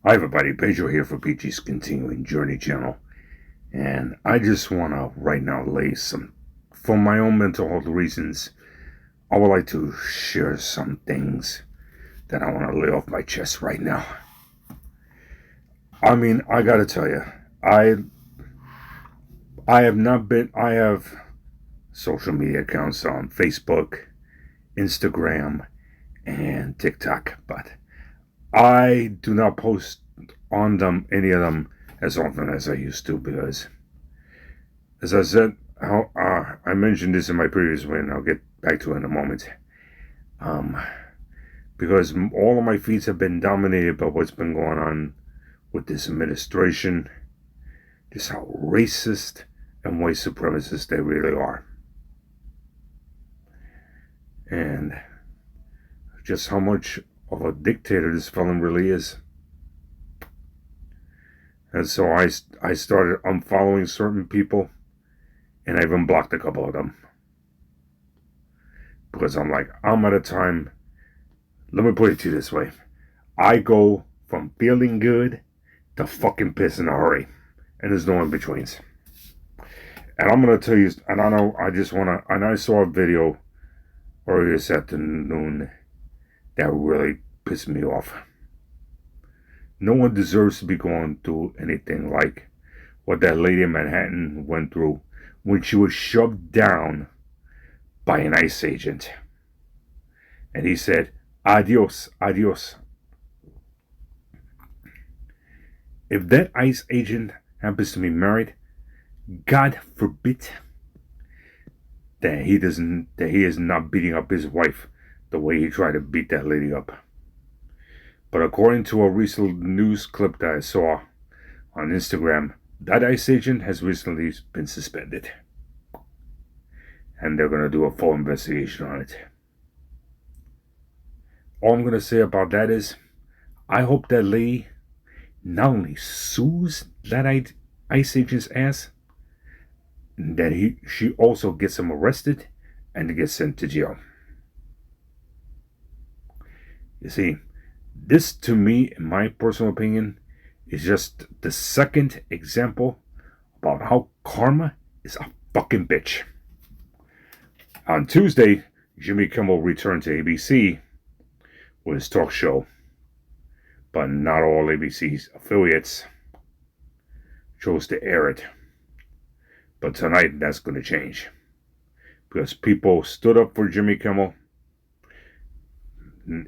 Hi everybody, Pedro here for PG's Continuing Journey channel. And I just want to right now for my own mental health reasons, I would like to share some things that I want to lay off my chest right now. I mean, I got to tell you, I have social media accounts on Facebook, Instagram, and TikTok, but I do not post on any of them, as often as I used to, because, as I said, I mentioned this in my previous one, and I'll get back to it in a moment. Because all of my feeds have been dominated by what's been going on with this administration, just how racist and white supremacist they really are, and just how much of a dictator this felon really is. And so I started unfollowing certain people, and I even blocked a couple of them. Because I'm at a time, let me put it to you this way. I go from feeling good to fucking piss in a hurry. And there's no in-betweens. And I'm going to tell you, and I saw a video earlier this afternoon that really pissed me off. No one deserves to be going through anything like what that lady in Manhattan went through when she was shoved down by an ICE agent. And he said, adios, adios. If that ICE agent happens to be married, God forbid that he is not beating up his wife the way he tried to beat that lady up. But according to a recent news clip that I saw on Instagram, that ICE agent has recently been suspended. And they're going to do a full investigation on it. All I'm going to say about that is, I hope that lady not only sues that ICE agent's ass, that she also gets him arrested and gets sent to jail. You see, this, to me, in my personal opinion, is just the second example about how karma is a fucking bitch. On Tuesday, Jimmy Kimmel returned to ABC with his talk show, but not all ABC's affiliates chose to air it. But tonight, that's going to change, because people stood up for Jimmy Kimmel,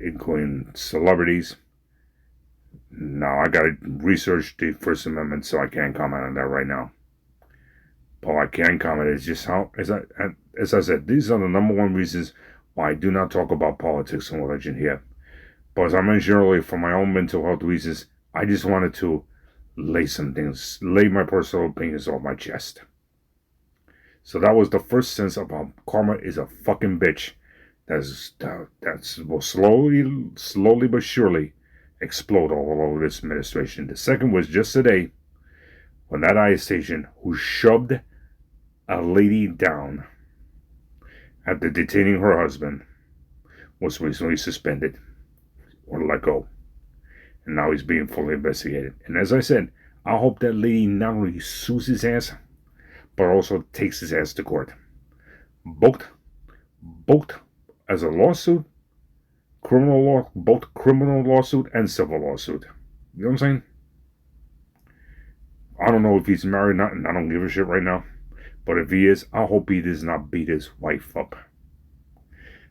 including celebrities. Now, I got to research the First Amendment, so I can't comment on that right now. But I can comment is just how, as I said, these are the number one reasons why I do not talk about politics and religion here. But as I mentioned earlier, for my own mental health reasons, I just wanted to lay my personal opinions off my chest. So that was the first sense about karma is a fucking bitch. That will slowly but surely explode all over this administration. The second was just today, when that ICE agent who shoved a lady down after detaining her husband was recently suspended or let go. And now he's being fully investigated. And as I said, I hope that lady not only sues his ass, but also takes his ass to court. Both as a lawsuit, both criminal lawsuit and civil lawsuit. You know what I'm saying? I don't know if he's married or not, and I don't give a shit right now. But if he is, I hope he does not beat his wife up.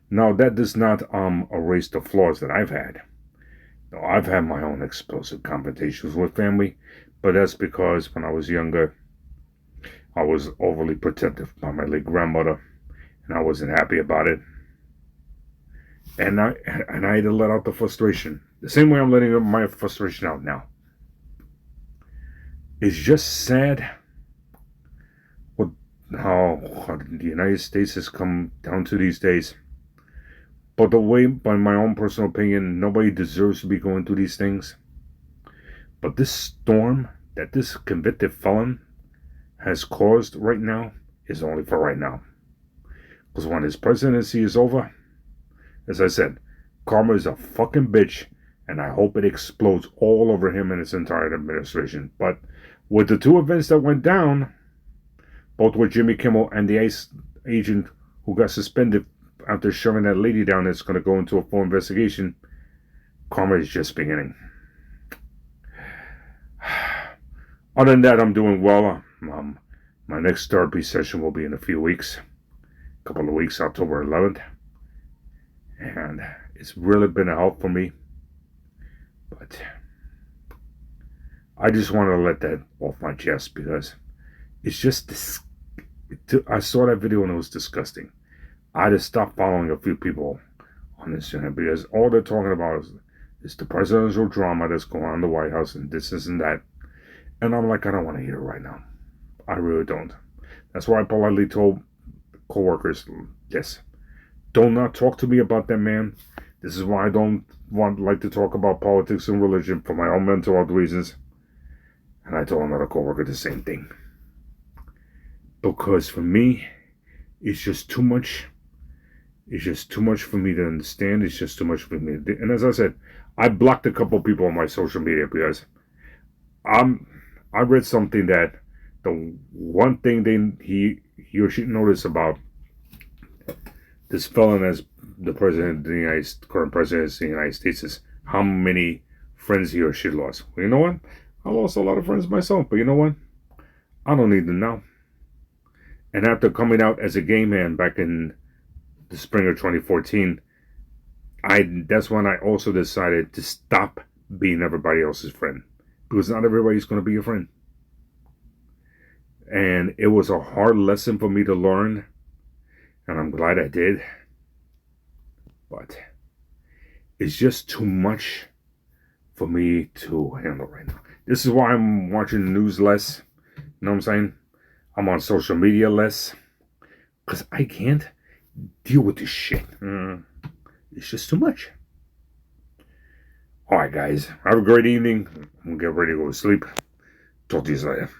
Now, that does not erase the flaws that I've had. Now, I've had my own explosive confrontations with family, but that's because when I was younger, I was overly protective by my late grandmother, and I wasn't happy about it. And I had to let out the frustration. The same way I'm letting my frustration out now. It's just sad how the United States has come down to these days. But by my own personal opinion, nobody deserves to be going through these things. But this storm that this convicted felon has caused right now is only for right now. Because when his presidency is over, as I said, karma is a fucking bitch, And I hope it explodes all over him and his entire administration. But with the two events that went down, both with Jimmy Kimmel and the ICE agent who got suspended after shoving that lady down that's going to go into a full investigation, karma is just beginning. Other than that, I'm doing well. My next therapy session will be in a few weeks, a couple of weeks, October 11th. And it's really been a help for me. But I just want to let that off my chest because it's just this. I saw that video and it was disgusting. I just stopped following a few people on this channel because all they're talking about is the presidential drama that's going on in the White House and this and that. And I'm like, I don't want to hear it right now. I really don't. That's why I politely told coworkers, yes, do not talk to me about that man. This is why I don't like to talk about politics and religion for my own mental health reasons. And I told another coworker the same thing. Because for me, it's just too much. It's just too much for me to understand. It's just too much for me to. And as I said, I blocked a couple people on my social media because I read something that the one thing he or she noticed about this felon as the president of the current president of the United States is how many friends he or she lost. Well, you know what? I lost a lot of friends myself, but you know what? I don't need them now. And after coming out as a gay man back in the spring of 2014, that's when I also decided to stop being everybody else's friend. Because not everybody's going to be your friend. And it was a hard lesson for me to learn. And I'm glad I did. But it's just too much for me to handle right now. This is why I'm watching the news less. You know what I'm saying? I'm on social media less. Because I can't deal with this shit. It's just too much. Alright, guys. Have a great evening. I'm going to get ready to go to sleep. Talk to you later.